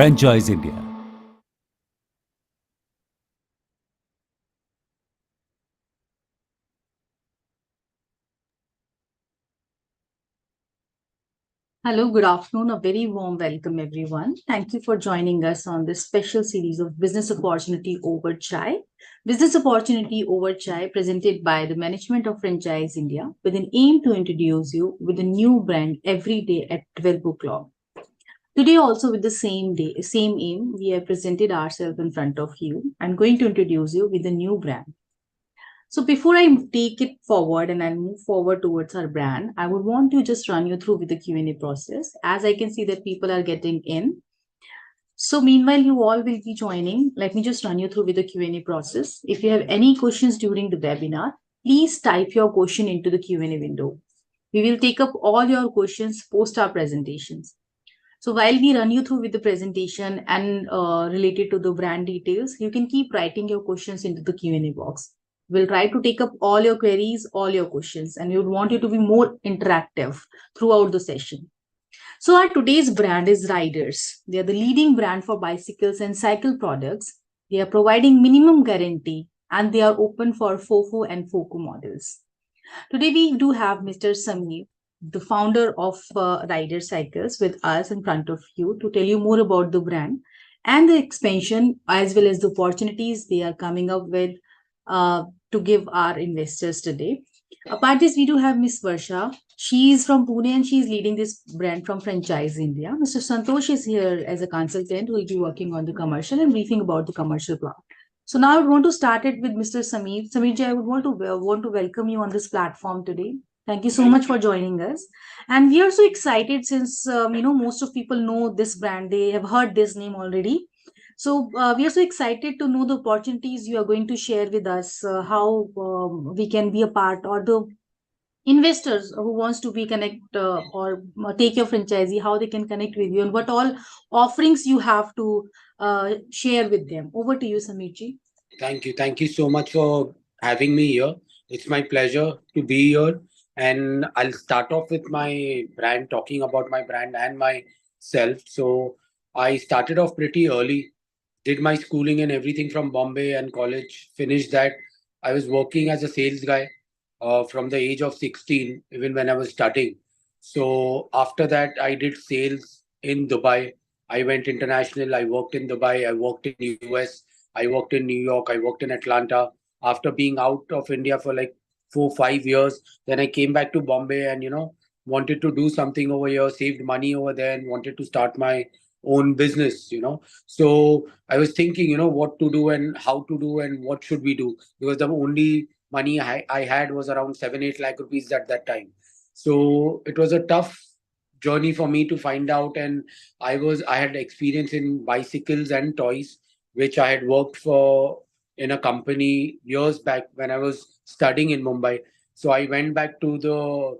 Franchise India. Hello, good afternoon. A very warm welcome, everyone. Thank you for joining us on this special series of Business Opportunity Over Chai. Business Opportunity Over Chai presented by the management of Franchise India with an aim to introduce you with a new brand every day at 12 o'clock. Today, also with the same aim, we have presented ourselves in front of you. I'm going to introduce you with a new brand. So before I take it forward and I'll move forward towards our brand, I would want to just run you through with the Q&A process. As I can see that people are getting in. So meanwhile, you all will be joining. Let me just run you through with the Q&A process. If you have any questions during the webinar, please type your question into the Q&A window. We will take up all your questions post our presentations. So while we run you through with the presentation and related to the brand details, you can keep writing your questions into the Q&A box. We'll try to take up all your queries, all your questions, and we would want you to be more interactive throughout the session. So our today's brand is Riders. They are the leading brand for bicycles and cycle products. They are providing minimum guarantee and they are open for FOFO and FOCO models. Today we do have Mr. Samir, the founder of Rider Cycles, with us in front of you to tell you more about the brand and the expansion as well as the opportunities they are coming up with to give our investors today. Apart this, we do have Miss Varsha. She is from Pune and she is leading this brand from Franchise India. Mr. Santosh is here as a consultant who will be working on the commercial and briefing about the commercial plan. So now I would want to start it with Mr. Samir. Samirji, I would want to welcome you on this platform today. Thank you so much for joining us. And we are so excited since most of people know this brand. They have heard this name already. So we are so excited to know the opportunities you are going to share with us, how we can be a part, or the investors who wants to be connect or take your franchisee, how they can connect with you and what all offerings you have to share with them. Over to you, Samirji. Thank you. Thank you so much for having me here. It's my pleasure to be here. And I'll start off with my brand, talking about my brand and myself. So I started off pretty early, did my schooling and everything from Bombay and college, finished that. I was working as a sales guy from the age of 16, even when I was studying. So after that, I did sales in Dubai. I went international. I worked in Dubai. I worked in US. I worked in New York. I worked in Atlanta. After being out of India for like 4 5 years, then I came back to Bombay and wanted to do something over here, saved money over there, and wanted to start my own business. So I was thinking, what to do and how to do and what should we do, because the only money I had was around 7 8 lakh rupees at that time. So it was a tough journey for me to find out, and I had experience in bicycles and toys, which I had worked for in a company years back when I was studying in Mumbai. So I went back to the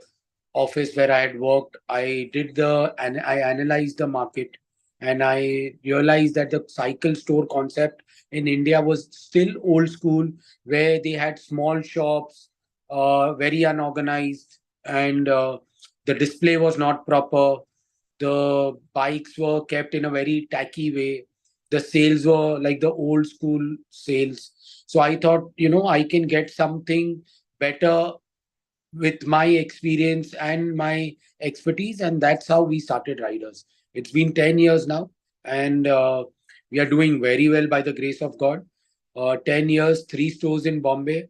office where I had worked. And I analyzed the market, and I realized that the cycle store concept in India was still old school, where they had small shops, very unorganized, and the display was not proper. The bikes were kept in a very tacky way. The sales were like the old school sales. So I thought, I can get something better with my experience and my expertise, and that's how we started Riders. It's been 10 years now, and we are doing very well by the grace of God. 10 years, 3 stores in Bombay.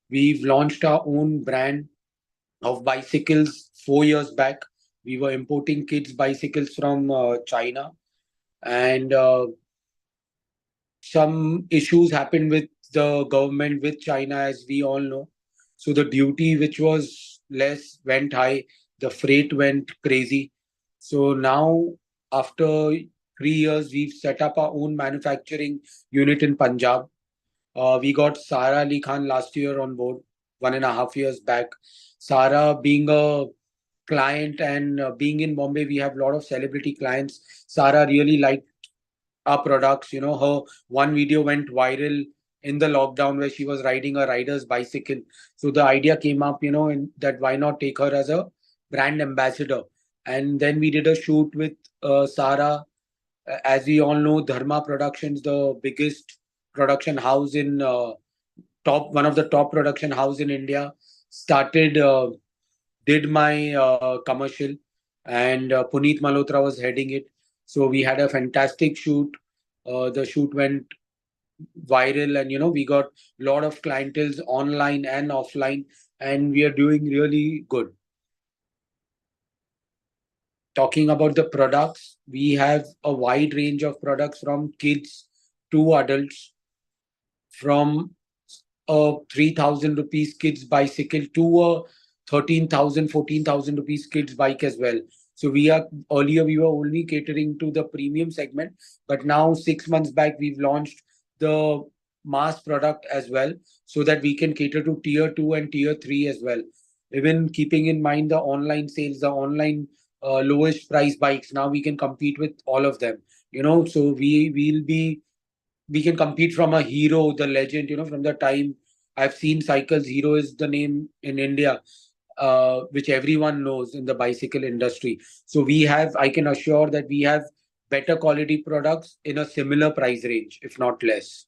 We've launched our own brand of bicycles 4 years back. We were importing kids' bicycles from China, and some issues happened with the government with China, as we all know. So the duty, which was less, went high. The freight went crazy. So now, after 3 years, we've set up our own manufacturing unit in Punjab. We got Sara Ali Khan last year on board, 1.5 years back. Sara being a client and being in Bombay, we have a lot of celebrity clients. Sara really liked our products. Her one video went viral in the lockdown where she was riding a rider's bicycle. So the idea came up, that why not take her as a brand ambassador. And then we did a shoot with Sara As we all know, Dharma Productions, the biggest production house in one of the top production house in India, started did my commercial, and Puneet Malhotra was heading it. So we had a fantastic shoot. The shoot went viral, and we got a lot of clientels online and offline, and we are doing really good. Talking about the products, we have a wide range of products from kids to adults, from a 3,000 rupees kids bicycle to a 13,000, 14,000 rupees kids bike as well. So earlier we were only catering to the premium segment, but now 6 months back we've launched the mass product as well, so that we can cater to tier 2 and tier 3 as well. Even keeping in mind the online sales, the online lowest price bikes, now we can compete with all of them. So we can compete from a hero, the legend, from the time I've seen cycles. Hero is the name in India, which everyone knows in the bicycle industry. So I can assure that we have better quality products in a similar price range, if not less.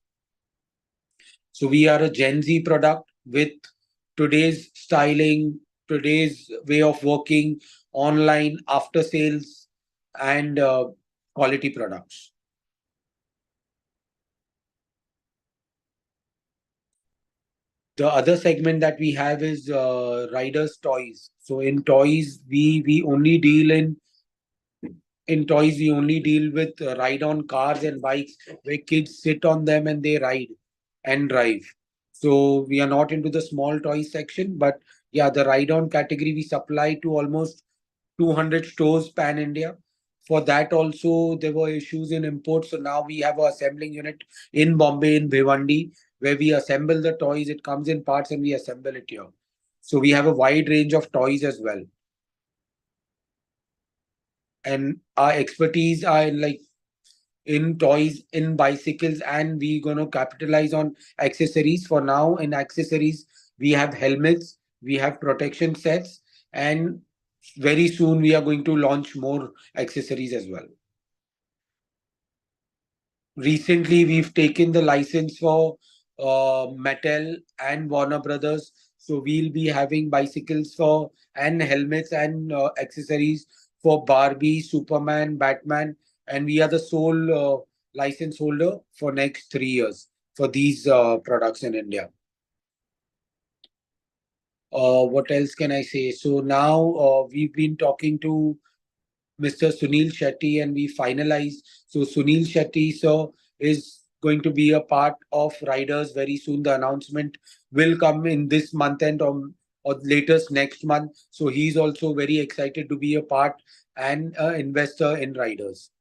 So we are a Gen Z product with today's styling, today's way of working, online, after sales, and quality products. The other segment that we have is riders toys. So in toys, we only deal in toys we only deal with ride on cars and bikes, where kids sit on them and they ride and drive. So we are not into the small toys section, but yeah, the ride on category we supply to almost 200 stores pan India. For that also, there were issues in import. So now we have a assembling unit in Bombay, in Bhiwandi, where we assemble the toys. It comes in parts and we assemble it here. So we have a wide range of toys as well. And our expertise are in toys, in bicycles, and we gonna capitalize on accessories. For now, in accessories, we have helmets, we have protection sets, and very soon we are going to launch more accessories as well. Recently, we've taken the license for Mattel and Warner Brothers. So we'll be having bicycles for and helmets and accessories for Barbie, Superman, Batman, and we are the sole license holder for next 3 years for these products in India. What else can I say? So now we've been talking to Mr. Sunil Shetty, and we finalized. So Sunil Shetty, sir, is going to be a part of Riders very soon. The announcement will come in this month end, or latest next month. So he's also very excited to be a part and investor in Riders.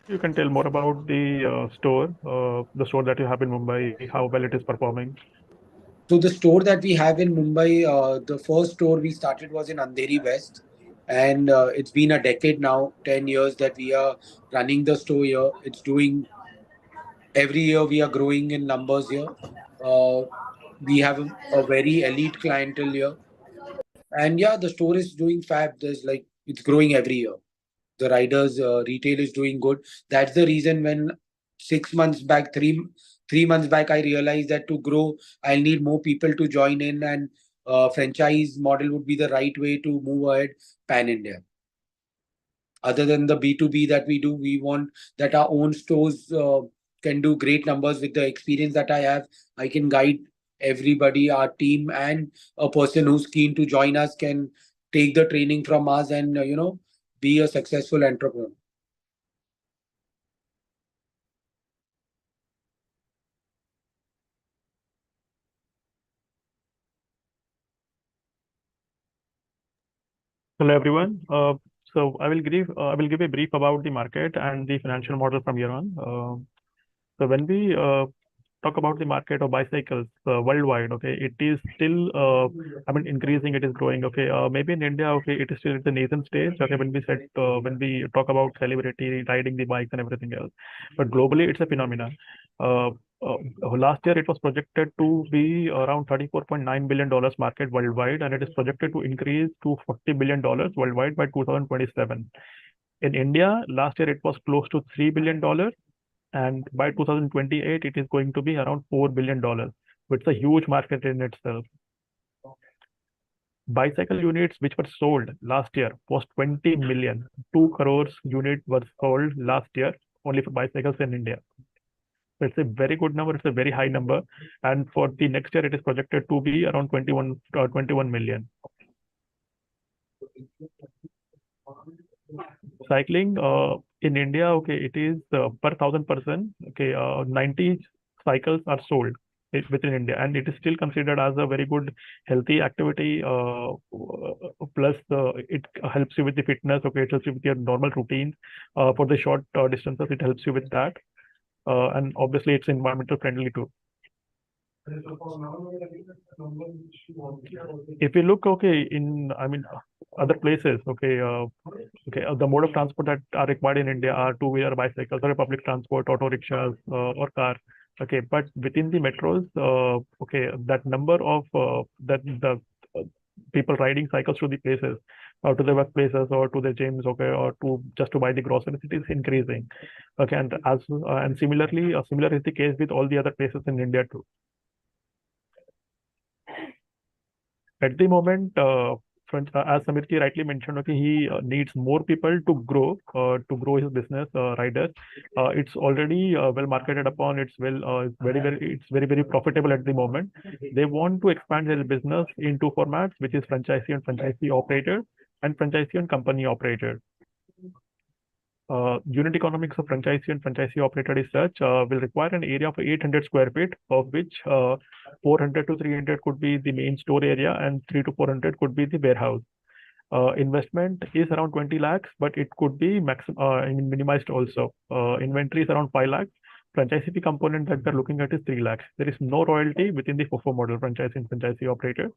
You can tell more about the store that you have in Mumbai, how well it is performing. So the store that we have in Mumbai, the first store we started was in Andheri West, and it's been a decade now, 10 years that we are running the store here. It's doing every year we are growing in numbers here. Uh, we have a very elite clientele here, and yeah, the store is doing fab. It's growing every year. The riders retail is doing good. That's the reason when 6 months back, three months back, I realized that to grow, I'll need more people to join in, and franchise model would be the right way to move ahead pan India. Other than the B2B that we do, we want that our own stores can do great numbers. With the experience that I have, I can guide everybody, our team, and a person who's keen to join us can take the training from us and, be a successful entrepreneur. Hello everyone. So I will give a brief about the market and the financial model from here on. So when we talk about the market of bicycles worldwide, okay, it is still increasing, it is growing. Okay, maybe in India, okay, it is still at the nascent stage. Okay, when we talk about celebrity riding the bikes and everything else, but globally it's a phenomenon. Last year, it was projected to be around $34.9 billion market worldwide, and it is projected to increase to $40 billion worldwide by 2027. In India, last year it was close to $3 billion, and by 2028, it is going to be around $4 billion, which is a huge market in itself. Bicycle units which were sold last year was 20 million. 2 crores units were sold last year only for bicycles in India. So it's a very good number. It's a very high number. And for the next year, it is projected to be around 21 million. Cycling in India, okay, it is per 1,000 person, okay, 90 cycles are sold within India, and it is still considered as a very good healthy activity. Plus, it helps you with the fitness. Okay, it helps you with your normal routines. For the short distances, it helps you with that, and obviously, it's environmental friendly too. If you look, okay, in other places, okay, the mode of transport that are required in India are two-wheeler bicycles or public transport, auto rickshaws, or car. Okay, but within the metros, okay, that number of the people riding cycles to the places, or to the workplaces, or to the gyms, okay, or to just to buy the groceries, it is increasing. Okay, and similarly, similar is the case with all the other places in India too. At the moment, as Samirji rightly mentioned, okay, he needs more people to grow his business, riders. It's already well marketed upon. It's very profitable at the moment. They want to expand their business in two formats, which is franchisee and franchisee operator, and franchisee and company operator. Unit economics of franchisee and franchisee operator is such, will require an area of 800 square feet, of which 400 to 300 could be the main store area, and 300 to 400 could be the warehouse. Investment is around 20 lakhs, but it could be minimized also. Inventory is around 5 lakhs. Franchisee fee component that we're looking at is 3 lakhs. There is no royalty within the FOFO model, franchisee and franchisee operator.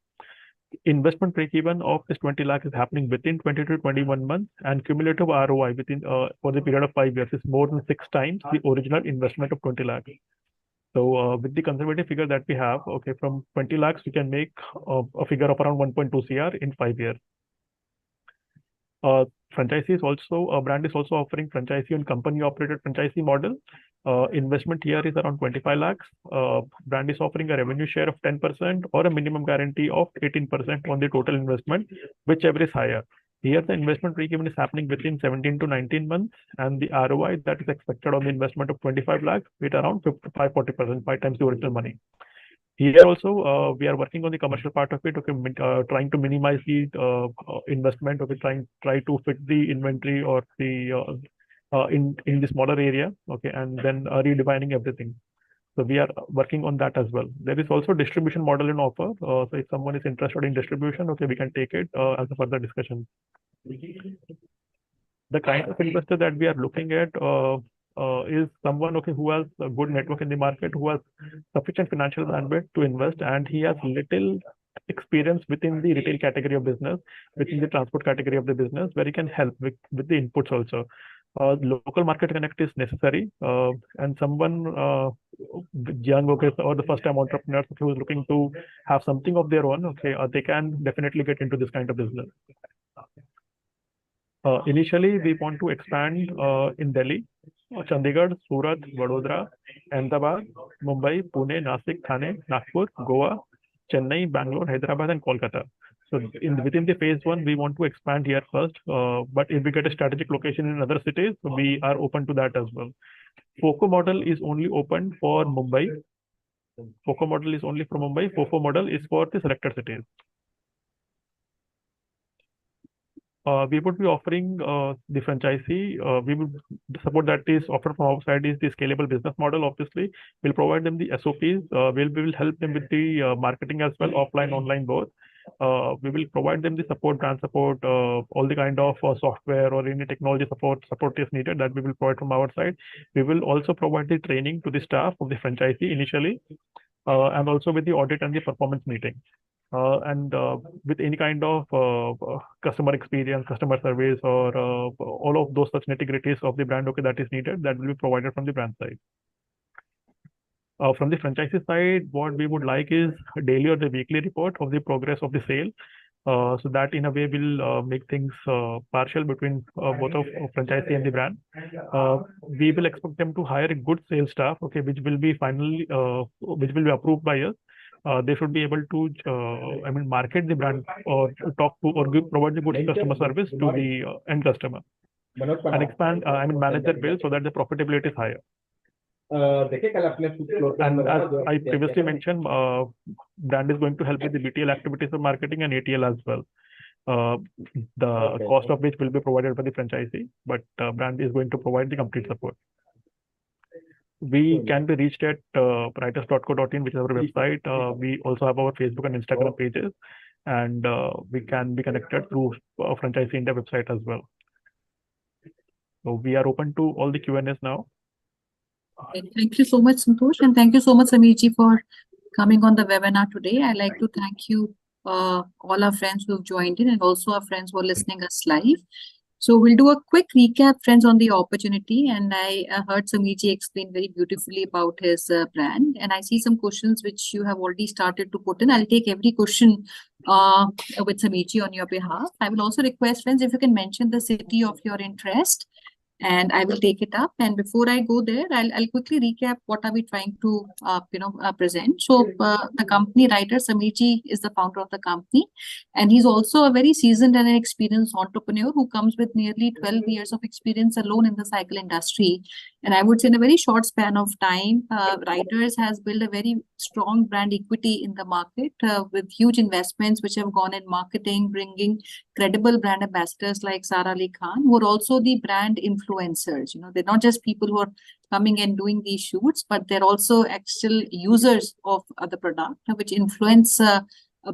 Investment break-even of this 20 lakhs is happening within 20 to 21 months, and cumulative ROI within for the period of 5 years is more than 6 times the original investment of 20 lakhs. So with the conservative figure that we have, okay, from 20 lakhs, we can make a figure of around 1.2 CR in 5 years. Franchisee is also, brand is also offering franchisee and company operated franchisee model. Investment here is around 25 lakhs. Brand is offering a revenue share of 10% or a minimum guarantee of 18% on the total investment, whichever is higher. Here, the investment break-even is happening within 17 to 19 months, and the ROI that is expected on the investment of 25 lakhs with around 55-40%, 5 times the original money. Here also, we are working on the commercial part of it. Okay, trying to minimize the investment. Okay, try to fit the inventory or the in the smaller area. Okay, and then redefining everything. So we are working on that as well. There is also distribution model in offer. So if someone is interested in distribution, okay, we can take it as a further discussion. The kind of investor that we are looking at is someone, okay, who has a good network in the market, who has sufficient financial bandwidth to invest, and he has little experience within the retail category of business, within the transport category of the business, where he can help with the inputs also. Local market connect is necessary, and someone young, okay, or the first-time entrepreneurs who is looking to have something of their own, okay, they can definitely get into this kind of business. Initially, we want to expand in Delhi, Chandigarh, Surat, Vadodara, Ahmedabad, Mumbai, Pune, Nasik, Thane, Nagpur, Goa, Chennai, Bangalore, Hyderabad, and Kolkata. So within the phase 1, we want to expand here first. But if we get a strategic location in other cities, we are open to that as well. FOCO model is only open for Mumbai. FOCO model is only for Mumbai. FOFO model is for the selected cities. We would be offering the franchisee. We would support that is offered from our side is the scalable business model. Obviously, we'll provide them the SOPs. We will help them with the marketing as well, offline, online, both. We will provide them the support, brand support, all the kind of software or any technology support is needed that we will provide from our side. We will also provide the training to the staff of the franchisee initially, and also with the audit and the performance meeting. And with any kind of customer experience, customer service, or all of those such nitty-gritties of the brand, okay, that is needed, that will be provided from the brand side. From the franchisee side, what we would like is a daily or the weekly report of the progress of the sale. So that in a way will make things partial between both of franchisee and the brand. We will expect them to hire a good sales staff, okay, which will be finally which will be approved by us. They should be able to, market the brand or talk to or provide the good customer service to the end customer and expand, manage their bill so that the profitability is higher. And as I previously mentioned, brand is going to help with the BTL activities of marketing and ATL as well. The cost of which will be provided by the franchisee, but brand is going to provide the complete support. We can be reached at writers.co.in, which is our website. We also have our Facebook and Instagram pages, and we can be connected through Franchisee India website as well. So we are open to all the Q&As now. Thank you so much, Santosh, and thank you so much, Sameerji, for coming on the webinar today. I'd like to thank you, all our friends who have joined in, and also our friends who are listening us live. So we'll do a quick recap, friends, on the opportunity. And I heard Sameerji explain very beautifully about his brand. And I see some questions which you have already started to put in. I'll take every question with Sameerji on your behalf. I will also request, friends, if you can mention the city of your interest, and I will take it up. And before I go there, I'll quickly recap what are we trying to present. So the company writer, Sameerji, is the founder of the company, and he's also a very seasoned and an experienced entrepreneur who comes with nearly 12 years of experience alone in the cycle industry. And I would say in a very short span of time, Riders has built a very strong brand equity in the market with huge investments which have gone in marketing, bringing credible brand ambassadors like Sara Ali Khan, who are also the brand influencers. They're not just people who are coming and doing these shoots, but they're also actual users of the product, which influence a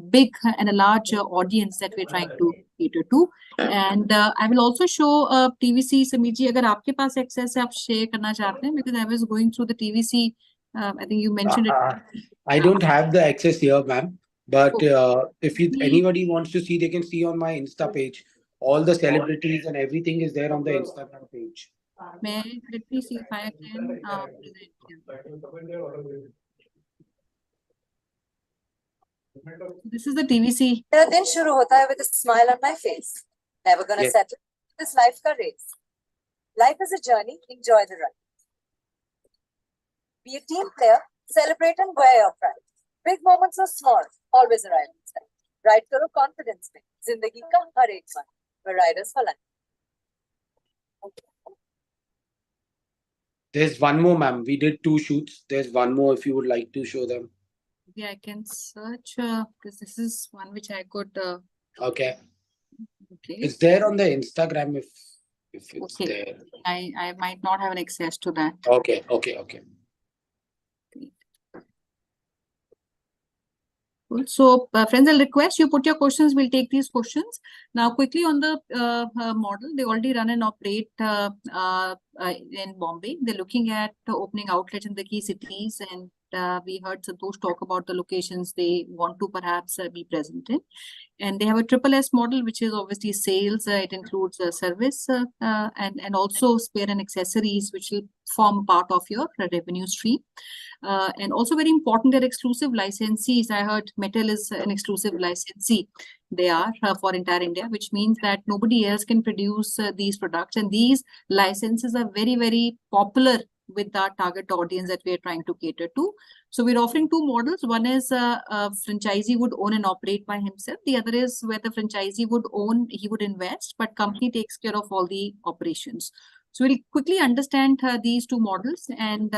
big and a large audience that we're trying to cater to. And I will also show TVC. Sameerji, agar aapke paas access hai, aap share karna chahte hain, because I was going through the TVC. I think you mentioned it. I don't have the access here, ma'am. But if anybody wants to see, they can see on my Insta page. All the celebrities and everything is there on the Instagram page. Let me see if I can present you. This is the TVC. Din shuru hota hai with a smile on my face. Never gonna settle. This life ka race. Life is a journey. Enjoy the ride. Be a team player. Celebrate and wear your pride. Big moments are small. Always arrive in time. Ride karo confidence mein. Zindagi ka har ek one. We're riders for life. There's one more, ma'am. We did 2 shoots. There's one more if you would like to show them. Yeah, I can search because this is one which I could. Okay. Okay. It's there on the Instagram if it's there. I might not have an access to that. Okay. Cool. So, friends, I'll request you put your questions. We'll take these questions. Now, quickly on the model, they already run and operate in Bombay. They're looking at opening outlets in the key cities, and we heard Santosh talk about the locations they want to perhaps be present in. And they have a triple S model, which is obviously sales. It includes service and also spare and accessories, which will form part of your revenue stream. And also very important, they're exclusive licensees. I heard Metal is an exclusive licensee. They are for entire India, which means that nobody else can produce these products. And these licenses are very, very popular with our target audience that we are trying to cater to. So we're offering 2 models. One is a franchisee would own and operate by himself. The other is where the franchisee would own, he would invest, but company takes care of all the operations. So we'll quickly understand these 2 models and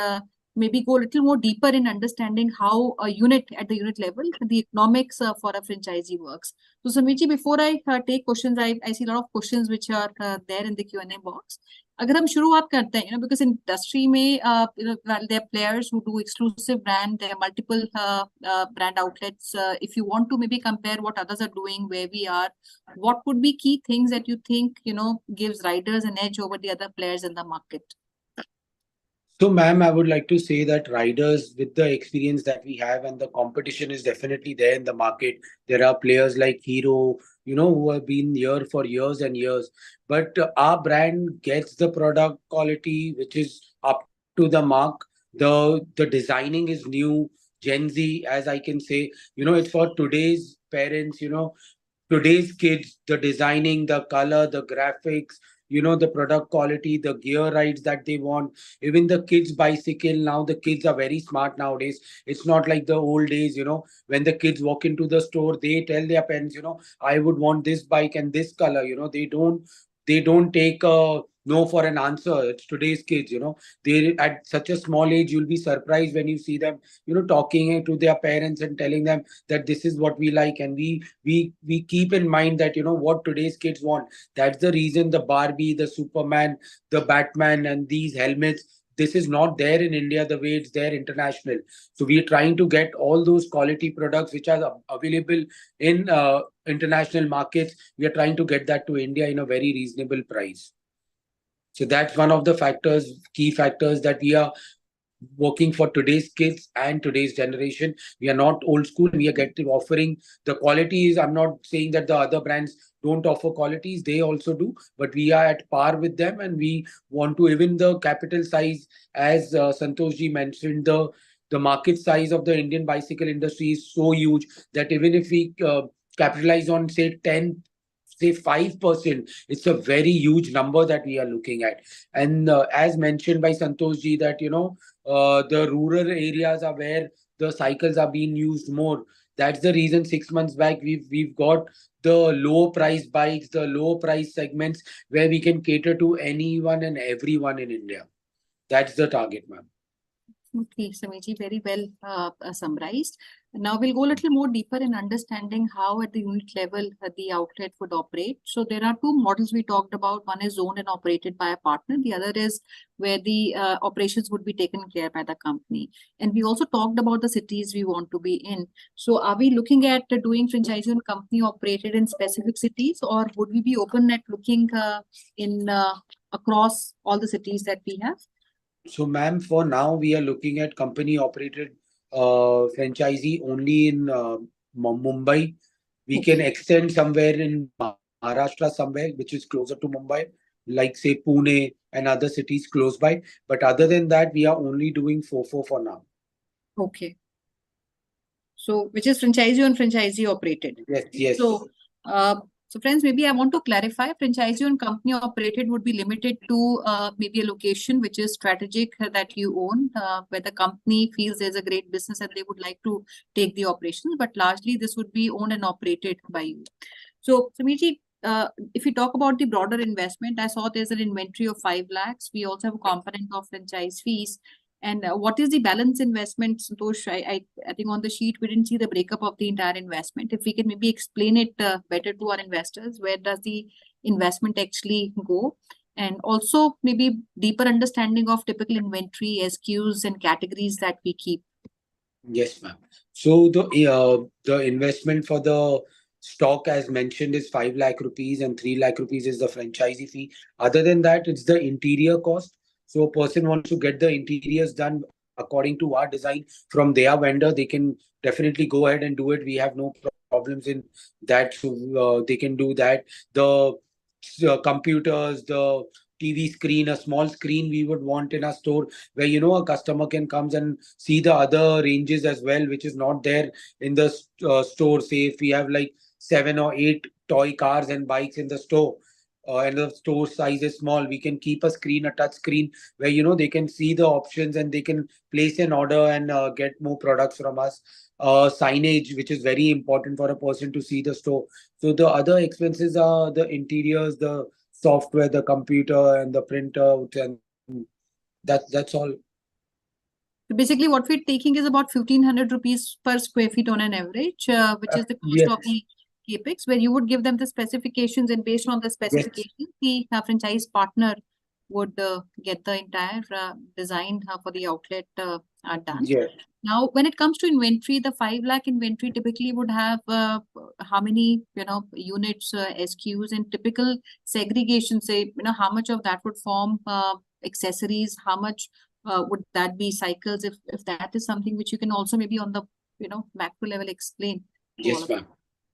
maybe go a little more deeper in understanding how a unit at the unit level, the economics for a franchisee works. So Sameerji, before I take questions, I see a lot of questions which are there in the Q&A box. अगर हम शुरुआत करते हैं, because in industry में there are players who do exclusive brand, there are multiple brand outlets. If you want to maybe compare what others are doing, where we are, what would be key things that you think gives Riders an edge over the other players in the market? So, ma'am, I would like to say that Riders, with the experience that we have, and the competition is definitely there in the market. There are players like Hero, who have been here for years and years. But our brand gets the product quality which is up to the mark. The designing is new. Gen Z, as I can say, it's for today's parents, today's kids, the designing, the color, the graphics, the product quality, the gear rides that they want. Even the kids' bicycle, now the kids are very smart nowadays. It's not like the old days, when the kids walk into the store, they tell their parents, I would want this bike and this color. They don't take a no for an answer. It's today's kids, they at such a small age, you'll be surprised when you see them, talking to their parents and telling them that this is what we like. And we keep in mind that what today's kids want. That's the reason the Barbie, the Superman, the Batman, and these helmets, this is not there in India the way it's there international. So we are trying to get all those quality products which are available in international markets. We are trying to get that to India in a very reasonable price. So that's one of the key factors, that we are working for today's kids and today's generation. We are not old school. We are offering the qualities. I'm not saying that the other brands don't offer qualities. They also do, but we are at par with them, and we want to, even the capital size, as Santosh ji mentioned, the market size of the Indian bicycle industry is so huge that even if we capitalize on, say, 5%, it's a very huge number that we are looking at. And as mentioned by Santosh ji, that the rural areas are where the cycles are being used more. That's the reason 6 months back we've got the low price bikes, the low price segments, where we can cater to anyone and everyone in India. That's the target, ma'am. Okay, Sameerji, very well summarized. Now we'll go a little more deeper in understanding how at the unit level the outlet would operate. So there are two models we talked about. One is owned and operated by a partner. The other is where the operations would be taken care by the company. And we also talked about the cities we want to be in. So are we looking at doing franchise and company operated in specific cities, or would we be open at looking in across all the cities that we have? So, ma'am, for now, we are looking at company-operated franchisee only in Mumbai. We can extend somewhere in Maharashtra, somewhere which is closer to Mumbai, like say Pune and other cities close by. But other than that, we are only doing FOFO for now. Okay. So, which is franchisee and franchisee operated. Yes. So friends, maybe I want to clarify, franchisee and company operated would be limited to maybe a location which is strategic that you own, where the company feels there's a great business and they would like to take the operations, but largely this would be owned and operated by you. So, Sameerji, if we talk about the broader investment, I saw there's an inventory of 5 lakhs. We also have a component of franchise fees. And what is the balance investment, Santosh? I think on the sheet, we didn't see the breakup of the entire investment. If we can maybe explain it better to our investors, where does the investment actually go? And also maybe deeper understanding of typical inventory, SKUs and categories that we keep. Yes, ma'am. So the investment for the stock, as mentioned, is 5 lakh rupees, and 3 lakh rupees is the franchisee fee. Other than that, it's the interior cost. So a person wants to get the interiors done according to our design from their vendor, they can definitely go ahead and do it. We have no problems in that. So they can do that. The computers, the TV screen, a small screen we would want in a store where, a customer can come and see the other ranges as well, which is not there in the store. Say if we have like 7 or 8 toy cars and bikes in the store, and the store size is small, we can keep a screen, a touch screen, where they can see the options and they can place an order and get more products from us. Signage, which is very important for a person to see the store. So the other expenses are the interiors, the software, the computer, and the printer, and that's all. So basically, what we're taking is about 1,500 rupees per square feet on an average, which is the cost of the capex, where you would give them the specifications, and based on the specifications, the franchise partner would get the entire design for the outlet done. Yes. Now, when it comes to inventory, the 5 lakh inventory typically would have how many units, SKUs, and typical segregation. Say, how much of that would form accessories, how much would that be cycles, if that is something which you can also maybe on the macro level explain. Yes, ma'am.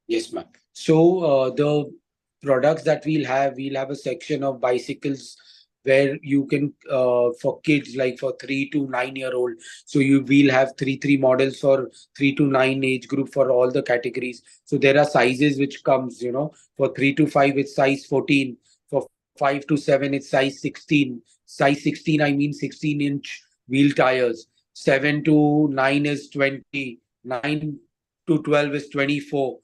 Yes, ma'am. So the products that we'll have a section of bicycles where you can for kids, like for 3 to 9-year-old. So we'll have three models for 3 to 9 age group for all the categories. So there are sizes which comes, for 3 to 5 it's size 14, for 5 to 7 it's size 16. Size 16, I mean 16-inch wheel tires. 7 to 9 is 20, 9 to 12 is 24,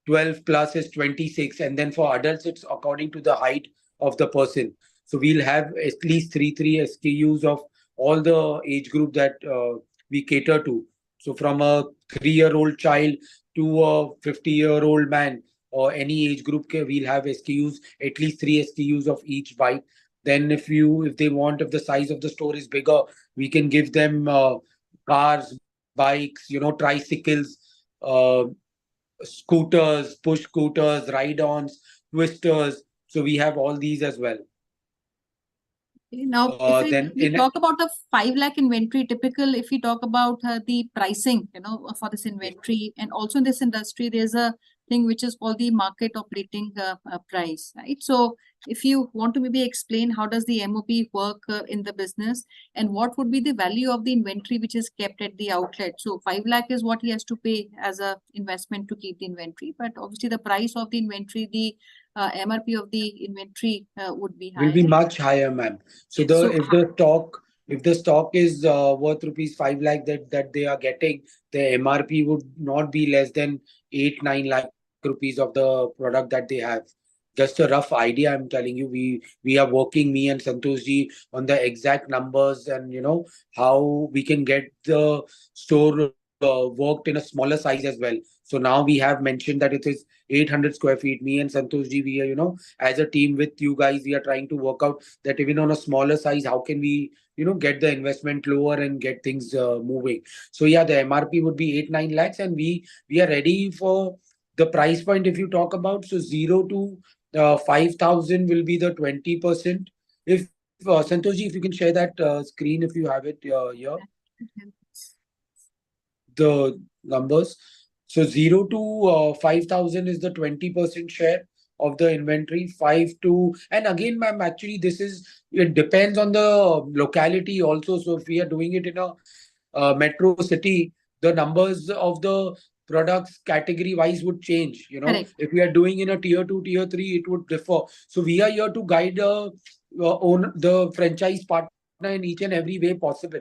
12 plus is 26, and then for adults it's according to the height of the person. So we'll have at least three SKUs of all the age group that we cater to. So from a 3-year-old child to a 50-year-old man, or any age group, we'll have SKUs, at least 3 SKUs of each bike. Then if the size of the store is bigger, we can give them cars, bikes, tricycles, uh, scooters, push scooters, ride-ons, twisters. So we have all these as well. Okay, now, if we talk about the 5 lakh inventory, typical, if we talk about the pricing, for this inventory, and also in this industry, there's a thing which is called the market operating price, right? So if you want to maybe explain how does the MOP work in the business, and what would be the value of the inventory which is kept at the outlet? So 5 lakh is what he has to pay as a investment to keep the inventory, but obviously the price of the inventory, the MRP of the inventory would be higher. Will be much higher, ma'am. So if the stock is worth rupees 5 lakh that they are getting, the MRP would not be less than 8-9 lakh rupees of the product that they have. Just a rough idea, I'm telling you. We are working, me and Santosh ji, on the exact numbers, and how we can get the store worked in a smaller size as well. So now we have mentioned that it is 800 square feet. Me and Santosh ji, we are, as a team with you guys, we are trying to work out that even on a smaller size, how can we, get the investment lower and get things moving. So yeah, the MRP would be 8-9 lakhs, and we are ready for the price point. If you talk about, so 0 to 5,000 will be the 20%. If Santosh ji, if you can share that screen, if you have it here, the numbers. So 0 to 5,000 is the 20% share of the inventory. 5 to, and again, ma'am, actually it depends on the locality also. So if we are doing it in a metro city, the numbers of the products category wise would change. Correct. If we are doing in a tier 2, tier 3, it would differ. So we are here to guide the franchise partner in each and every way possible.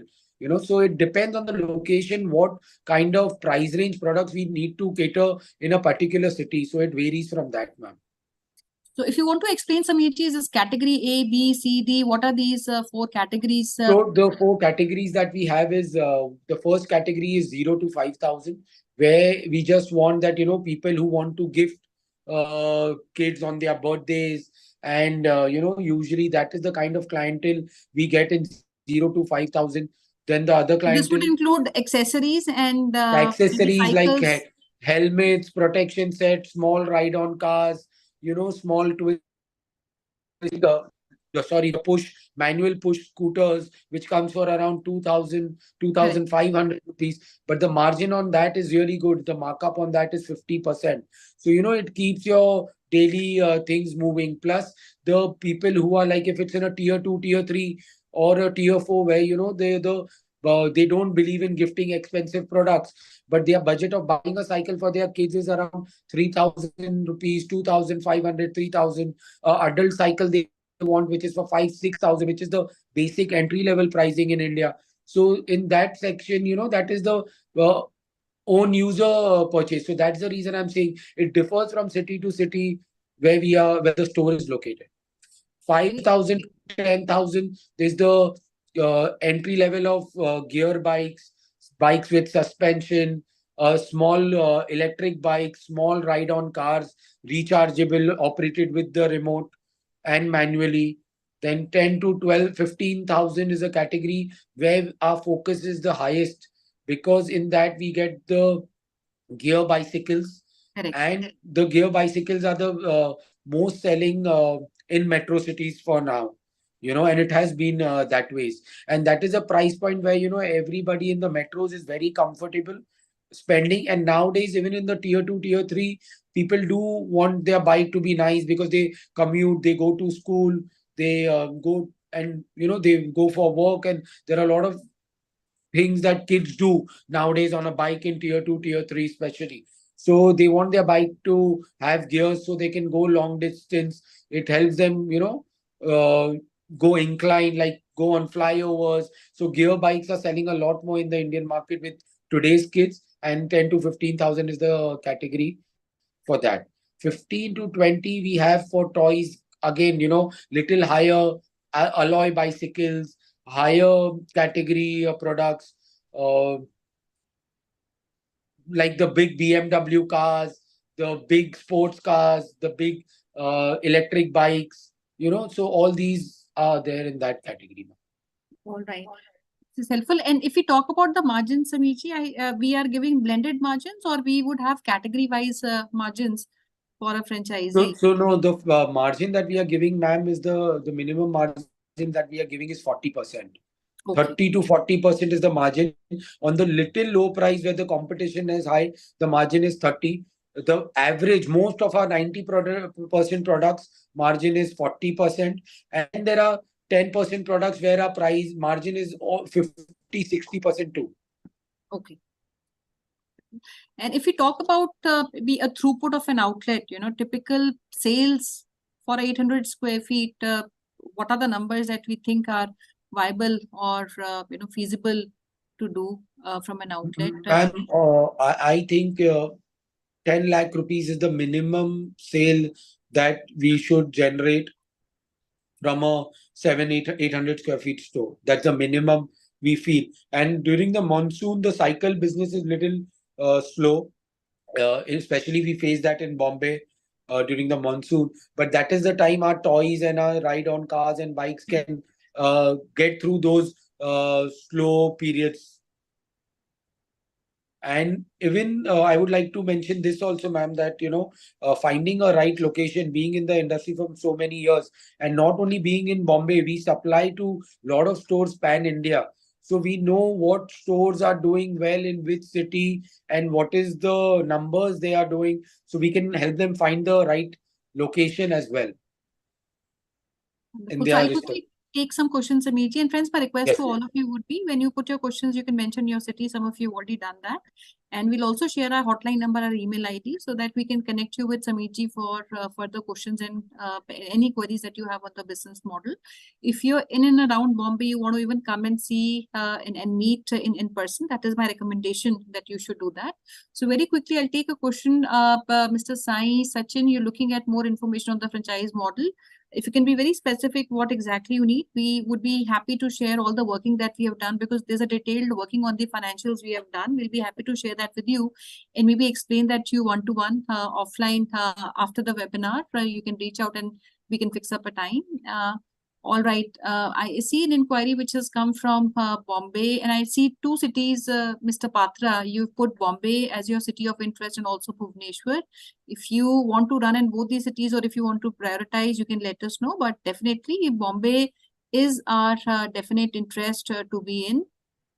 So it depends on the location, what kind of price range products we need to cater in a particular city. So it varies from that, ma'am. So if you want to explain some ETs, is category A, B, C, D, what are these 4 categories? So the 4 categories that we have is, the first category is 0 to 5,000, where we just want that, people who want to gift kids on their birthdays, and, usually that is the kind of clientele we get in 0 to 5,000. Then the other clientele. This would include accessories and accessories like helmets, protection sets, small ride-on cars, small the manual push scooters, which comes for around 2,000, 2,500 rupees. But the margin on that is really good. The markup on that is 50%. So, it keeps your daily things moving. Plus, the people who are like, if it's in a tier 2, tier 3, or a tier 4, where, they don't believe in gifting expensive products, but their budget of buying a cycle for their kids is around 3,000 rupees, 2,500, 3,000. Adult cycle they want, which is for 5,000-6,000, which is the basic entry level pricing in India. So in that section, that is the own user purchase. So that's the reason I'm saying it differs from city to city where the store is located. 5,000 to 10,000 is the entry level of gear bikes with suspension, small electric bikes, small ride-on cars, rechargeable, operated with the remote and manually. Then 10 to 12, 15,000 is a category where our focus is the highest, because in that we get the gear bicycles. Correct. And the gear bicycles are the most selling in metro cities for now, and it has been that ways. And that is a price point where, everybody in the metros is very comfortable spending. And nowadays, even in the tier 2, tier 3, people do want their bike to be nice, because they commute, they go to school, they go and they go for work, and there are a lot of things that kids do nowadays on a bike in tier 2, tier 3 especially. So they want their bike to have gears so they can go long distance. It helps them, uh, go incline, like go on flyovers. So gear bikes are selling a lot more in the Indian market with today's kids, and 10 to 15,000 is the category for that. 15 to 20 we have for toys. Again, little higher alloy bicycles, higher category products, uh, like the big BMW cars, the big sports cars, the big electric bikes, so all these are there in that category. All right. This is helpful. And if we talk about the margins, Samiji, we are giving blended margins, or we would have category-wise margins for a franchisee? So no, the margin that we are giving, ma'am, is the minimum margin that we are giving is 40%. Okay. 30 to 40% is the margin. On the little low price where the competition is high, the margin is 30. The average, most of our 90% products margin is 40. And there are 10% products where our price margin is 50, 60% too. Okay. And if we talk about a throughput of an outlet, typical sales for 800 square feet, what are the numbers that we think are viable or feasible to do from an outlet? Ma'am, I think 10 lakh rupees is the minimum sale that we should generate from a 800 square feet store. That's the minimum we feel. And during the monsoon, the cycle business is little slow. Especially we face that in Bombay during the monsoon. But that is the time our toys and our ride on cars and bikes can get through those slow periods. And even I would like to mention this also, ma'am, that finding a right location, being in the industry for so many years, and not only being in Bombay, we supply to a lot of stores pan India. So we know what stores are doing well in which city and what is the numbers they are doing. So we can help them find the right location as well. So I'll quickly take some questions, Samiji. And friends, my request to all of you would be, when you put your questions, you can mention your city. Some of you have already done that. And we'll also share our hotline number, our email ID, so that we can connect you with Samiji for further questions and any queries that you have on the business model. If you're in and around Bombay, you want to even come and see and meet in person, that is my recommendation that you should do that. So very quickly, I'll take a question. Mr. Sai Sachin, you're looking at more information on the franchise model. If you can be very specific what exactly you need, we would be happy to share all the working that we have done, because there's a detailed working on the financials we have done. We'll be happy to share that with you and maybe explain that to you one-to-one offline after the webinar. You can reach out and we can fix up a time. All right. I see an inquiry which has come from Bombay, and I see two cities, Mr. Patra. You've put Bombay as your city of interest and also Bhubaneswar. If you want to run in both these cities, or if you want to prioritize, you can let us know. But definitely Bombay is our definite interest to be in.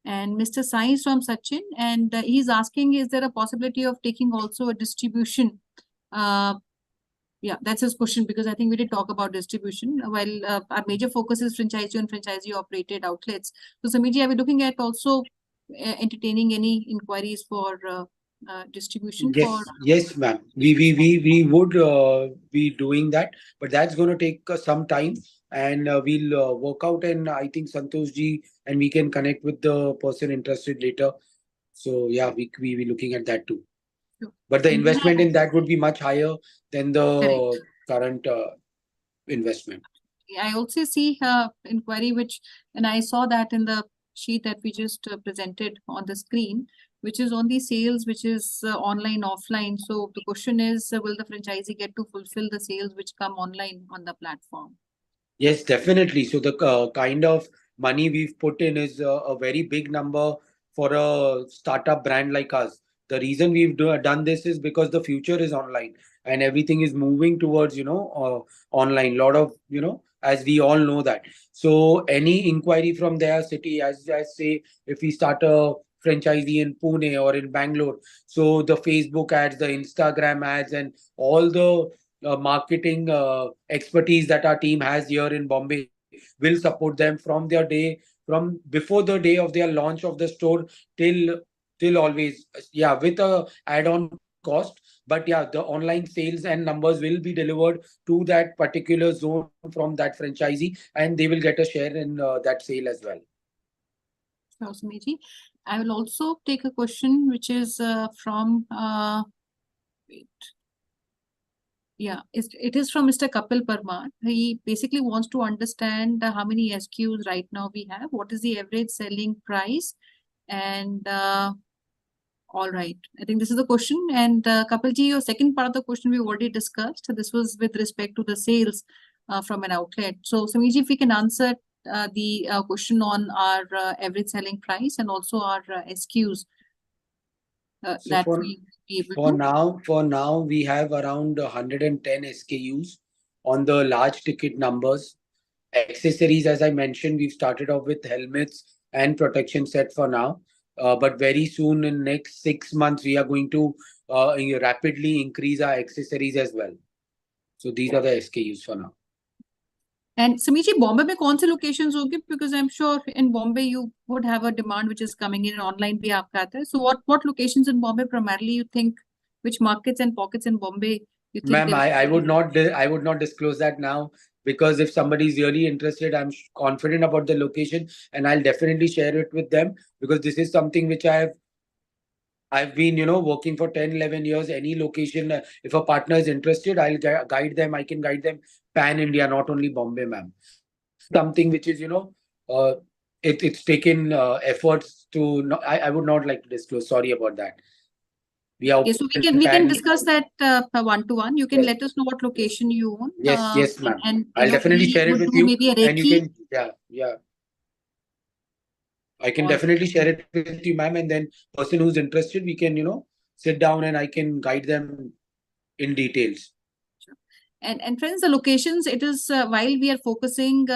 And Mr. Sai is from Sachin, and he's asking, is there a possibility of taking also a distribution? Yeah, that's his question, because I think we did talk about distribution. While our major focus is franchisee and franchisee operated outlets. So Samiji, are we looking at also entertaining any inquiries for distribution? Yes, ma'am. We would be doing that, but that's going to take some time, and we'll work out. And I think Santosh ji and we can connect with the person interested later. So yeah, we be looking at that too. But the investment in that would be much higher than the current investment. I also see inquiry, which, and I saw that in the sheet that we just presented on the screen, which is on the sales, which is online, offline. So the question is, will the franchisee get to fulfill the sales which come online on the platform? Yes, definitely. So the kind of money we've put in is a very big number for a startup brand like us. The reason we've done this is because the future is online and everything is moving towards, online. A lot of, as we all know that. So any inquiry from their city, as I say, if we start a franchisee in Pune or in Bangalore, so the Facebook ads, the Instagram ads, and all the marketing expertise that our team has here in Bombay, will support them from before the day of their launch of the store till always. Yeah, with a add-on cost. But yeah, the online sales and numbers will be delivered to that particular zone from that franchisee, and they will get a share in that sale as well. Sameerji, I will also take a question which is from wait. Yeah, it is from Mr. Kapil Parmar. He basically wants to understand how many SKUs right now we have, what is the average selling price, and all right. I think this is the question. And Kapilji, your second part of the question we already discussed. This was with respect to the sales from an outlet. So Sameerji, if we can answer the question on our average selling price and also our SKUs that we be able for now, we have around 110 SKUs on the large ticket numbers. Accessories, as I mentioned, we've started off with helmets and protection set for now. But very soon, in next 6 months, we are going to rapidly increase our accessories as well. So these are the SKUs for now. And Sameerji, Bombay mein kaun se locations hoge? Because I'm sure in Bombay you would have a demand which is coming in online bhi aapka aata hai. So what locations in Bombay primarily you think, which markets and pockets in Bombay you think? Ma'am, I would not disclose that now, because if somebody is really interested, I'm confident about the location and I'll definitely share it with them, because this is something which I've been, working for 10, 11 years. Any location, if a partner is interested, I'll guide them. I can guide them pan India, not only Bombay, ma'am. Something which is, it's taken efforts to. I would not like to disclose. Sorry about that. Yes, so we can discuss that one-to-one. You can let us know what location you own. Yes, ma'am. And I'll definitely share it with you. Maybe a and you can, yeah. I can definitely share it with you, ma'am. And then person who's interested, we can, sit down and I can guide them in details. Sure. And friends, the locations, it is while we are focusing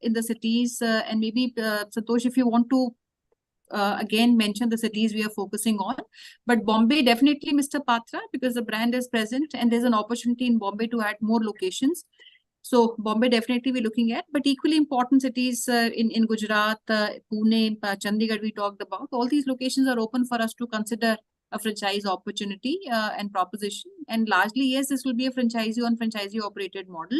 in the cities, and maybe Santosh, if you want to again mention the cities we are focusing on, but Bombay definitely, Mr. Patra, because the brand is present and there's an opportunity in Bombay to add more locations. So Bombay definitely we're looking at, but equally important cities in Gujarat, Pune, Chandigarh we talked about. All these locations are open for us to consider a franchise opportunity and proposition. And largely, yes, this will be a franchisee operated model.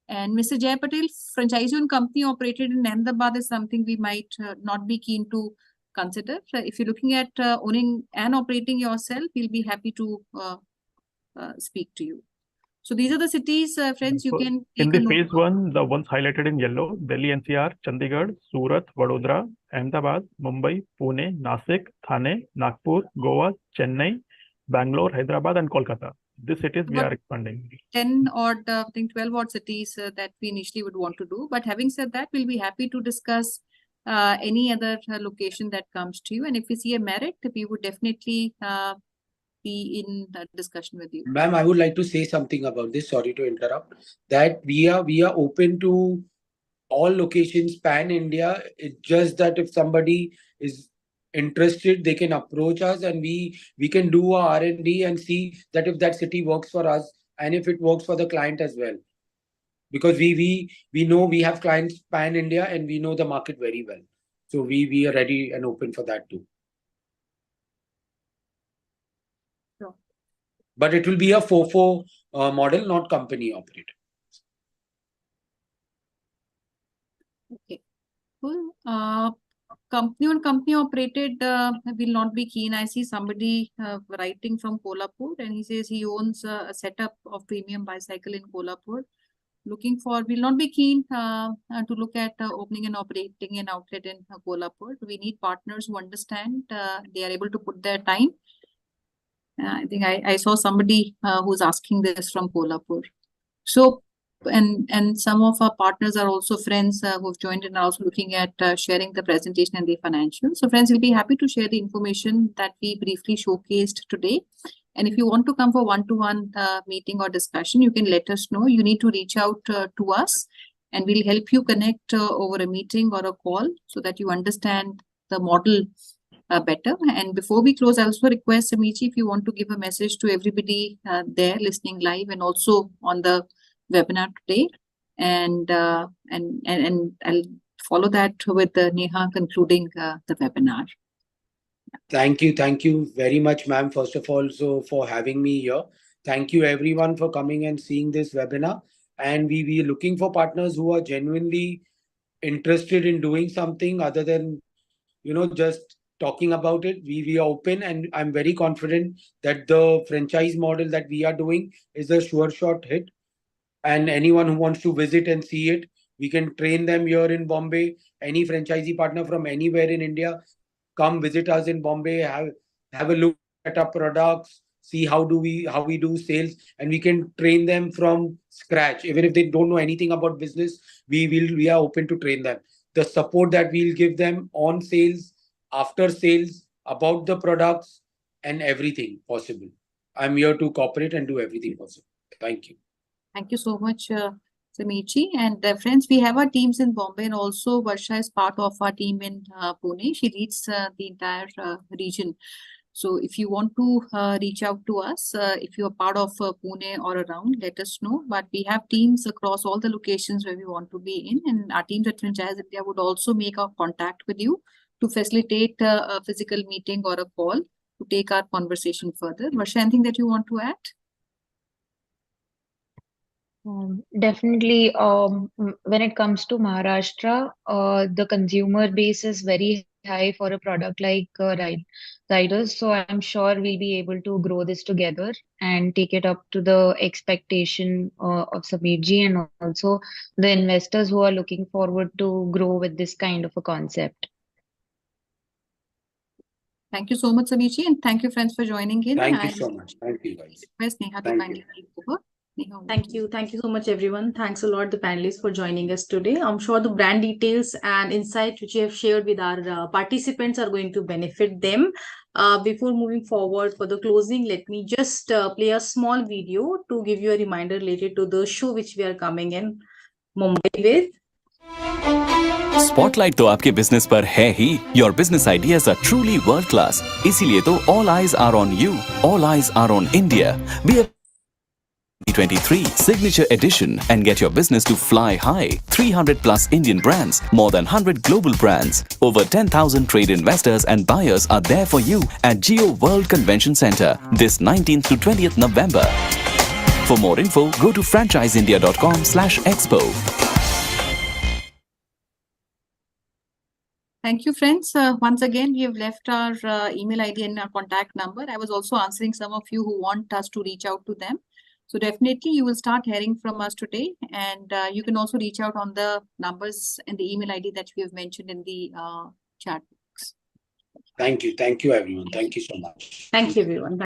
And Mr. Jay Patel, franchisee company operated in Ahmedabad is something we might not be keen to consider. If you're looking at owning and operating yourself, we'll be happy to speak to you. So these are the cities, friends, you can take in the phase one, the ones highlighted in yellow: Delhi NCR, Chandigarh, Surat, Vadodara, Ahmedabad, Mumbai, Pune, Nasik, Thane, Nagpur, Goa, Chennai, Bangalore, Hyderabad, and Kolkata. These cities we are expanding. 10 odd, I think 12 odd cities that we initially would want to do. But having said that, we'll be happy to discuss any other location that comes to you. And if we see a merit, we would definitely be in discussion with you. Ma'am, I would like to say something about this. Sorry to interrupt. That we are open to all locations pan India. It's just that if somebody is interested, they can approach us and we can do our R&D and see that if that city works for us and if it works for the client as well. Because we know we have clients pan India and we know the market very well. So we are ready and open for that too. Sure. But it will be a FOFO model, not company operated. Okay, cool. Company operated will not be keen. I see somebody writing from Kolhapur and he says he owns a setup of premium bicycle in Kolhapur. Will not be keen to look at opening and operating an outlet in Kolhapur. We need partners who understand they are able to put their time. I think I saw somebody who's asking this from Kolhapur. So, and some of our partners are also friends who've joined and are also looking at sharing the presentation and the financials. So friends, we'll be happy to share the information that we briefly showcased today. And if you want to come for one-to-one meeting or discussion, you can let us know. You need to reach out to us and we'll help you connect over a meeting or a call so that you understand the model better. And before we close, I also request Sameerji, if you want to give a message to everybody there listening live and also on the webinar today. and I'll follow that with Neha concluding the webinar. Thank you very much, ma'am. First of all, so for having me here. Thank you everyone for coming and seeing this webinar. And we are looking for partners who are genuinely interested in doing something other than, just talking about it. We are open, and I'm very confident that the franchise model that we are doing is a sure shot hit. And anyone who wants to visit and see it, we can train them here in Bombay. Any franchisee partner from anywhere in India, come visit us in Bombay, have a look at our products, see how we do sales, and we can train them from scratch. Even if they don't know anything about business, we are open to train them. The support that we'll give them on sales, after sales, about the products, and everything possible. I'm here to cooperate and do everything possible. Thank you. Thank you so much, Sameerji. And friends, we have our teams in Bombay, and also Varsha is part of our team in Pune. She leads the entire region. So if you want to reach out to us, if you are part of Pune or around, let us know. But we have teams across all the locations where we want to be in, and our teams at Franchise India would also make a contact with you to facilitate a physical meeting or a call to take our conversation further. Varsha, anything that you want to add? Definitely, when it comes to Maharashtra, the consumer base is very high for a product like riders. So I'm sure we'll be able to grow this together and take it up to the expectation of Sameerji and also the investors who are looking forward to grow with this kind of a concept. Thank you so much, Sameerji, and thank you, friends, for joining in. Thank you so much. Thank you, guys. Request Neha to kindly take over. Thank you so much, everyone. Thanks a lot, the panelists, for joining us today. I'm sure the brand details and insights which you have shared with our participants are going to benefit them. Before moving forward for the closing, let me just play a small video to give you a reminder related to the show which we are coming in Mumbai with. Spotlight तो आपके business पर है ही. Your business ideas are truly world class. इसीलिए तो all eyes are on you. All eyes are on India. Be a 2023 Signature Edition and get your business to fly high. 300 plus Indian brands, more than 100 global brands. Over 10,000 trade investors and buyers are there for you at Geo World Convention Center this 19th to 20th November. For more info, go to franchiseindia.com/expo. Thank you, friends. Once again, we have left our email ID and our contact number. I was also answering some of you who want us to reach out to them. So definitely you will start hearing from us today, and you can also reach out on the numbers and the email ID that we have mentioned in the chat box. Thank you everyone. Thank you so much. Thank you, everyone.